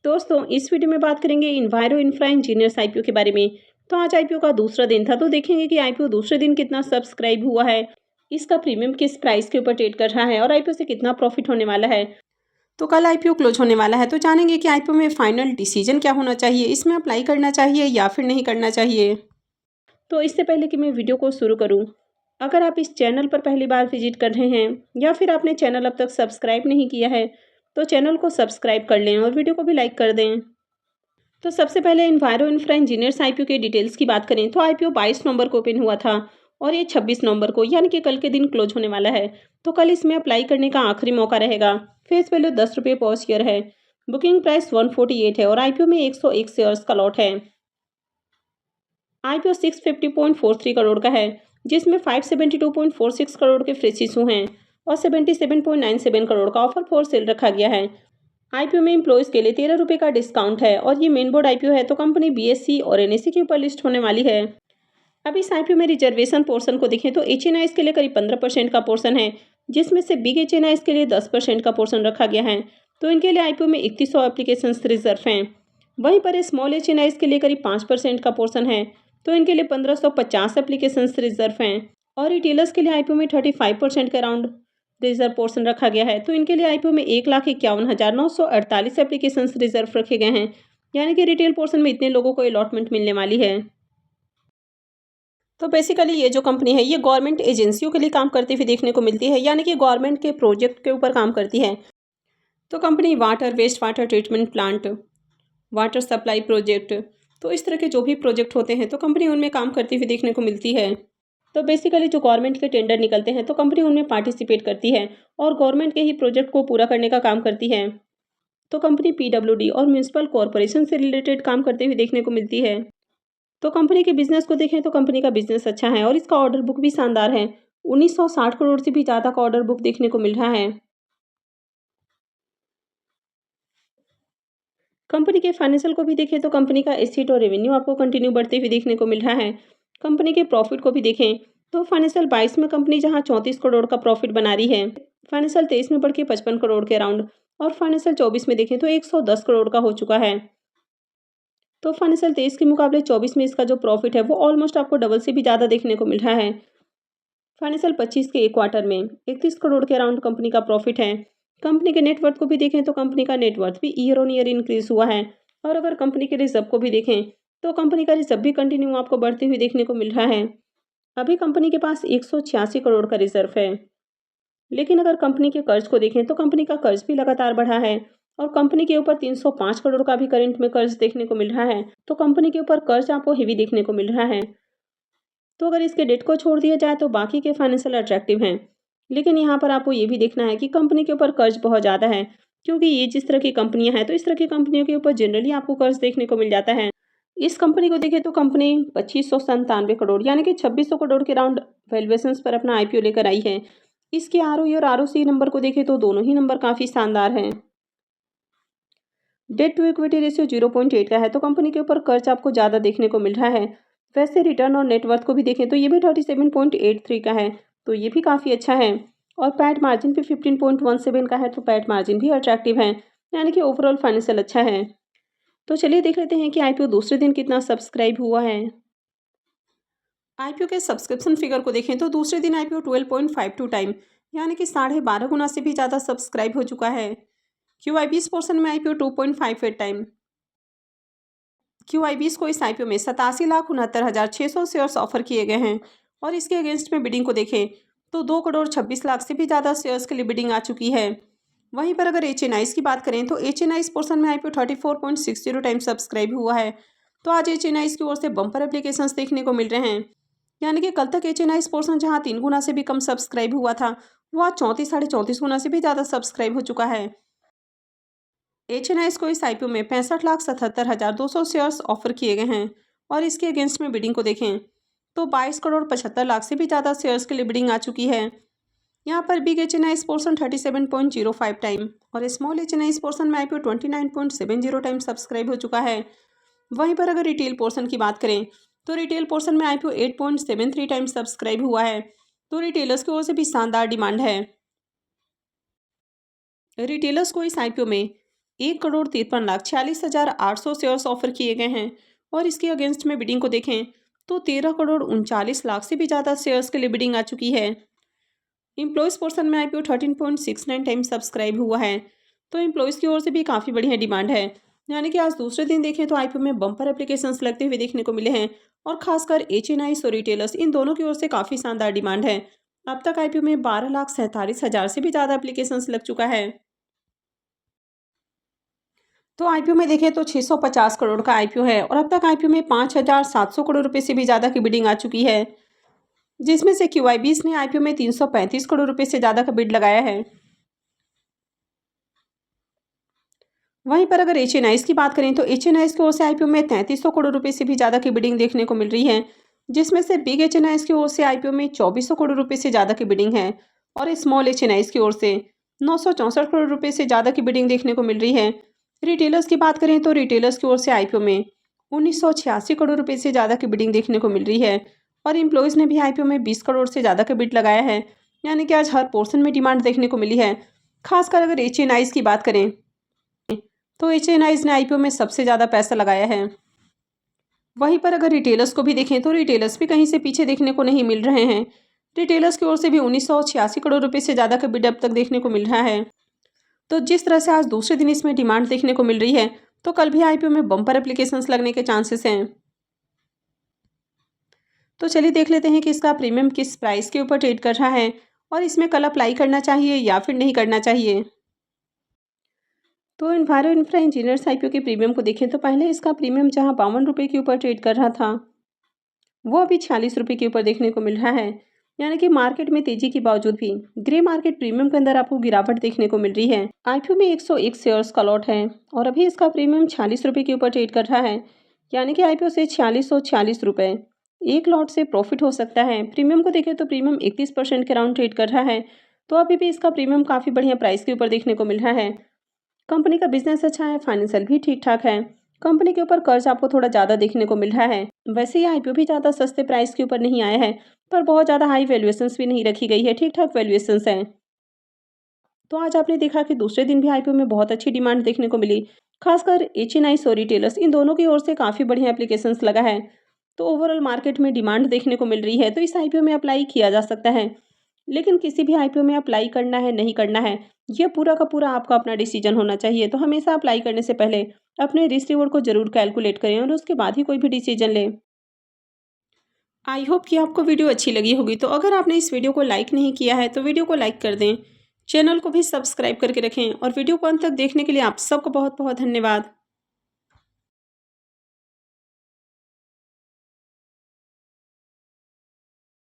दोस्तों इस वीडियो में बात करेंगे इन्वायरो इंफ्रा इंजीनियर्स आईपीओ के बारे में। तो आज आईपीओ का दूसरा दिन था, तो देखेंगे कि आईपीओ दूसरे दिन कितना सब्सक्राइब हुआ है, इसका प्रीमियम किस प्राइस के ऊपर ट्रेड कर रहा है और आईपीओ से कितना प्रॉफिट होने वाला है। तो कल आईपीओ क्लोज होने वाला है, तो जानेंगे कि आईपीओ में फाइनल डिसीजन क्या होना चाहिए, इसमें अप्लाई करना चाहिए या फिर नहीं करना चाहिए। तो इससे पहले कि मैं वीडियो को शुरू करूँ, अगर आप इस चैनल पर पहली बार विजिट कर रहे हैं या फिर आपने चैनल अब तक सब्सक्राइब नहीं किया है, तो चैनल को सब्सक्राइब कर लें और वीडियो को भी लाइक कर दें। तो सबसे पहले इन्वायरो इंफ्रा इंजीनियर्स आईपीओ के डिटेल्स की बात करें तो आईपीओ 22 नवंबर को ओपन हुआ था और ये 26 नवंबर को यानी कि कल के दिन क्लोज होने वाला है। तो कल इसमें अप्लाई करने का आखिरी मौका रहेगा। फेस वैल्यू 10 रुपये पर शेयर है। बुकिंग प्राइस 148 है और आईपीओ में 101 शेयर्स का लॉट है। आईपीओ 650.43 करोड़ का है, जिसमें 572.46 करोड़ के फ्रेश इशू हैं और 77.97 करोड़ का ऑफर फॉर सेल रखा गया है। आईपीओ में एम्प्लॉयज के लिए 13 रुपये का डिस्काउंट है और ये मेन बोर्ड आईपीओ है, तो कंपनी बीएससी और एनएससी के ऊपर लिस्ट होने वाली है। अब इस आईपीओ में रिजर्वेशन पोर्शन को देखें तो एचएनआईज के लिए करीब 15% का पोर्शन है, जिसमें से बिग एचएनआईज के लिए 10% का पोर्शन रखा गया है। तो इनके लिए आईपीओ में 3100 एप्लीकेशन रिजर्व हैं। वहीं पर स्मॉल एचएनआईज के लिए करीब 5% का पोर्शन है, तो इनके लिए 1550 एप्लीकेशन रिजर्व हैं। और रिटेलर्स के लिए आईपीओ में 35% के अराउंड रिजर्व पोर्शन रखा गया है, तो इनके लिए आईपीओ में 1,51,948 एप्लीकेशन रिजर्व रखे गए हैं। यानी कि रिटेल पोर्शन में इतने लोगों को अलॉटमेंट मिलने वाली है। तो बेसिकली ये जो कंपनी है ये गवर्नमेंट एजेंसियों के लिए काम करती हुई देखने को मिलती है, यानी कि गवर्नमेंट के प्रोजेक्ट के ऊपर काम करती है। तो company water, waste water treatment plant, water supply project, तो इस तरह के जो भी प्रोजेक्ट होते हैं तो कंपनी उनमें काम करती हुई देखने को मिलती है। तो बेसिकली जो गवर्नमेंट के टेंडर निकलते हैं तो कंपनी उनमें पार्टिसिपेट करती है और गवर्नमेंट के ही प्रोजेक्ट को पूरा करने का काम करती है। तो कंपनी पीडब्ल्यूडी और म्यूनिसिपल कॉरपोरेशन से रिलेटेड काम करते हुए देखने को मिलती है। तो कंपनी के बिजनेस को देखें तो कंपनी का बिजनेस अच्छा है और इसका ऑर्डर बुक भी शानदार है। 1960 करोड़ से भी ज़्यादा का ऑर्डर बुक देखने को मिल रहा है। कंपनी के फाइनेंशियल को भी देखें तो कंपनी का एसेट और रेवेन्यू आपको कंटिन्यू बढ़ते हुए देखने को मिल रहा है। कंपनी के प्रॉफिट को भी देखें तो फाइनेंशियल 22 में कंपनी जहां 34 करोड़ का प्रॉफिट बना रही है, फाइनेंशियल 23 में बढ़ के 55 करोड़ के अराउंड और फाइनेंशियल 24 में देखें तो 110 करोड़ का हो चुका है। तो फाइनेंशियल 23 के मुकाबले 24 में इसका जो प्रॉफिट है वो ऑलमोस्ट आपको डबल से भी ज़्यादा देखने को मिल रहा है। फाइनेंशियल 25 के एक क्वार्टर में 31 करोड़ के अराउंड कंपनी का प्रॉफिट है। कंपनी के नेटवर्थ को भी देखें तो कंपनी का नेटवर्थ भी ईयर ऑन ईयर इंक्रीज हुआ है। और अगर कंपनी के रिजर्व को भी देखें तो कंपनी का रिजर्व भी कंटिन्यू आपको बढ़ते हुए देखने को मिल रहा है। अभी कंपनी के पास 186 करोड़ का रिजर्व है। लेकिन अगर कंपनी के कर्ज को देखें तो कंपनी का कर्ज भी लगातार बढ़ा है और कंपनी के ऊपर 305 करोड़ का भी करंट में कर्ज देखने को मिल रहा है। तो कंपनी के ऊपर कर्ज आपको हेवी देखने को मिल रहा है। तो अगर इसके डेट को छोड़ दिया जाए तो बाकी के फाइनेंशियल अट्रैक्टिव हैं, लेकिन यहाँ पर आपको ये भी देखना है कि कंपनी के ऊपर कर्ज बहुत ज़्यादा है, क्योंकि ये जिस तरह की कंपनियां हैं तो इस तरह की कंपनियों के ऊपर जनरली आपको कर्ज देखने को मिल जाता है। इस कंपनी को देखें तो कंपनी 2597 करोड़ यानी कि 2600 करोड़ के राउंड वैल्यूएशन पर अपना आईपीओ लेकर आई है। इसके आरओई और आरओसी नंबर को देखें तो दोनों ही नंबर काफ़ी शानदार हैं। डेट टू इक्विटी रेशियो 0.8 का है, तो कंपनी के ऊपर कर्ज आपको ज़्यादा देखने को मिल रहा है। वैसे रिटर्न और नेटवर्थ को भी देखें तो ये भी 37.83 का है, तो ये भी काफ़ी अच्छा है। और पैट मार्जिन भी 15.17 का है, तो पैट मार्जिन भी अट्रैक्टिव है, यानी कि ओवरऑल फाइनेंशियल अच्छा है। तो चलिए देख लेते हैं कि आईपीओ दूसरे दिन कितना सब्सक्राइब हुआ है। आईपीओ के सब्सक्रिप्शन फिगर को देखें तो दूसरे दिन आईपीओ 12.52 टाइम यानी कि 12.5 गुना से भी ज़्यादा सब्सक्राइब हो चुका है। क्यूआईबीएस पोर्शन में आईपीओ 2.58 टाइम। क्यूआईबीएस को इस आईपीओ में 87,69,600 शेयर्स ऑफर किए गए हैं और इसके अगेंस्ट में बिडिंग को देखें तो 2,26,00,000 से भी ज़्यादा शेयर्स के लिए बिडिंग आ चुकी है। वहीं पर अगर एचएनआईज की बात करें तो एचएनआईज पोर्शन में आईपीओ 34.60 टाइम सब्सक्राइब हुआ है। तो आज एचएनआईज की ओर से बम्पर एप्लीकेशंस देखने को मिल रहे हैं, यानी कि कल तक एचएनआईज पोर्शन जहां 3 गुना से भी कम सब्सक्राइब हुआ था वो आज 34 गुना से भी ज़्यादा सब्सक्राइब हो चुका है। एचएनआईज को इस आईपीओ में 65,77,200 शेयर्स ऑफर किए गए हैं और इसके अगेंस्ट में बिडिंग को देखें तो 22,75,00,000 से भी ज़्यादा शेयर्स के लिए बिडिंग आ चुकी है। यहाँ पर बिग एचएनआईज पोर्शन 37.05 टाइम और स्मॉल एचएनआईज पोर्शन में आईपीओ 29.70 टाइम सब्सक्राइब हो चुका है। वहीं पर अगर रिटेल पोर्शन की बात करें तो रिटेल पोर्शन में आईपीओ 8.73 टाइम सब्सक्राइब हुआ है, तो रिटेलर्स की ओर से भी शानदार डिमांड है। रिटेलर्स को इस आईपीओ में 1,53,46,800 शेयर्स ऑफर किए गए हैं और इसके अगेंस्ट में बिडिंग को देखें तो 13,39 लाख से भी ज़्यादा शेयर्स के लिए बिडिंग आ चुकी है। एम्प्लॉयज़ पोर्शन में आईपीओ 13.69 टाइम सब्सक्राइब हुआ है, तो एम्प्लॉयज़ की ओर से भी काफ़ी बढ़िया डिमांड है। यानी कि आज दूसरे दिन देखें तो आईपीओ में बम्पर एप्लीकेशंस लगते हुए देखने को मिले हैं और खासकर एचएनआईज और रिटेलर्स इन दोनों की ओर से काफ़ी शानदार डिमांड है। अब तक आईपीओ में 12,47,000 से भी ज़्यादा एप्लीकेशंस लग चुका है। तो आईपीओ में देखें तो 650 करोड़ का आईपीओ है और अब तक आईपीओ में 5,700 करोड़ रुपए से भी ज़्यादा की बिडिंग आ चुकी है, जिसमें से क्यूआईबीज ने आईपीओ में 335 करोड़ रुपए से ज़्यादा का बिड लगाया है। वहीं पर अगर एचएनआईज की बात करें तो एचएनआईज की ओर से आईपीओ में 3300 करोड़ रुपए से भी ज़्यादा की बिडिंग देखने को मिल रही है, जिसमें से बिग एचएनआईज की ओर से आईपीओ में 2400 करोड़ रुपए से ज़्यादा की बिडिंग है और स्मॉल एचएनआईज की ओर से 964 करोड़ रुपए से ज़्यादा की बिडिंग देखने को मिल रही है। रिटेलर्स की बात करें तो रिटेलर्स की ओर से आईपीओ में 1986 करोड़ रुपए से ज़्यादा की बिडिंग देखने को मिल रही है और एम्प्लॉयज़ ने भी आईपीओ में 20 करोड़ से ज़्यादा का बिड लगाया है। यानी कि आज हर पोर्शन में डिमांड देखने को मिली है। खासकर अगर एचएनआईज की बात करें तो एचएनआईज ने आईपीओ में सबसे ज़्यादा पैसा लगाया है। वहीं पर अगर रिटेलर्स को भी देखें तो रिटेलर्स भी कहीं से पीछे देखने को नहीं मिल रहे हैं। रिटेलर्स की ओर से भी 1986 करोड़ रुपए से ज़्यादा का बिड अब तक देखने को मिल रहा है। तो जिस तरह से आज दूसरे दिन इसमें डिमांड देखने को मिल रही है, तो कल भी आईपीओ में बम्पर एप्लीकेशंस लगने के चांसेस हैं। तो चलिए देख लेते हैं कि इसका प्रीमियम किस प्राइस के ऊपर ट्रेड कर रहा है और इसमें कल अप्लाई करना चाहिए या फिर नहीं करना चाहिए। तो इन्वायरो इंफ्रा इंजीनियर्स आईपीओ के प्रीमियम को देखें तो पहले इसका प्रीमियम जहां 52 रुपये के ऊपर ट्रेड कर रहा था, वो अभी 46 रुपये के ऊपर देखने को मिल रहा है। यानी कि मार्केट में तेजी के बावजूद भी ग्रे मार्केट प्रीमियम के अंदर आपको गिरावट देखने को मिल रही है। आईपीओ में 101 शेयर्स का लॉट है और अभी इसका प्रीमियम 46 रुपये के ऊपर ट्रेड कर रहा है। यानी कि आईपीओ से 4640 रुपये एक लॉट से प्रॉफिट हो सकता है। प्रीमियम को देखें तो प्रीमियम 31% के राउंड ट्रेड कर रहा है, तो अभी भी इसका प्रीमियम काफ़ी बढ़िया प्राइस के ऊपर देखने को मिल रहा है। कंपनी का बिजनेस अच्छा है, फाइनेंशियल भी ठीक ठाक है। कंपनी के ऊपर कर्ज आपको थोड़ा ज़्यादा देखने को मिल रहा है। वैसे ये आईपीओ भी ज़्यादा सस्ते प्राइस के ऊपर नहीं आया है, पर बहुत ज़्यादा हाई वैल्यूएशंस भी नहीं रखी गई है, ठीक ठाक वैल्यूएशंस हैं। तो आज आपने देखा कि दूसरे दिन भी आईपीओ में बहुत अच्छी डिमांड देखने को मिली। खासकर एचएनआईज और रिटेलर्स इन दोनों की ओर से काफ़ी बढ़िया एप्लीकेशंस लगा है। तो ओवरऑल मार्केट में डिमांड देखने को मिल रही है, तो इस आईपीओ में अप्लाई किया जा सकता है। लेकिन किसी भी आईपीओ में अप्लाई करना है नहीं करना है, ये पूरा का पूरा आपका अपना डिसीजन होना चाहिए। तो हमेशा अप्लाई करने से पहले अपने रिस्क रिवॉर्ड को जरूर कैलकुलेट करें और उसके बाद ही कोई भी डिसीजन लें। आई होप कि आपको वीडियो अच्छी लगी होगी। तो अगर आपने इस वीडियो को लाइक नहीं किया है तो वीडियो को लाइक कर दें, चैनल को भी सब्सक्राइब करके रखें और वीडियो को अंत तक देखने के लिए आप सबको बहुत बहुत धन्यवाद।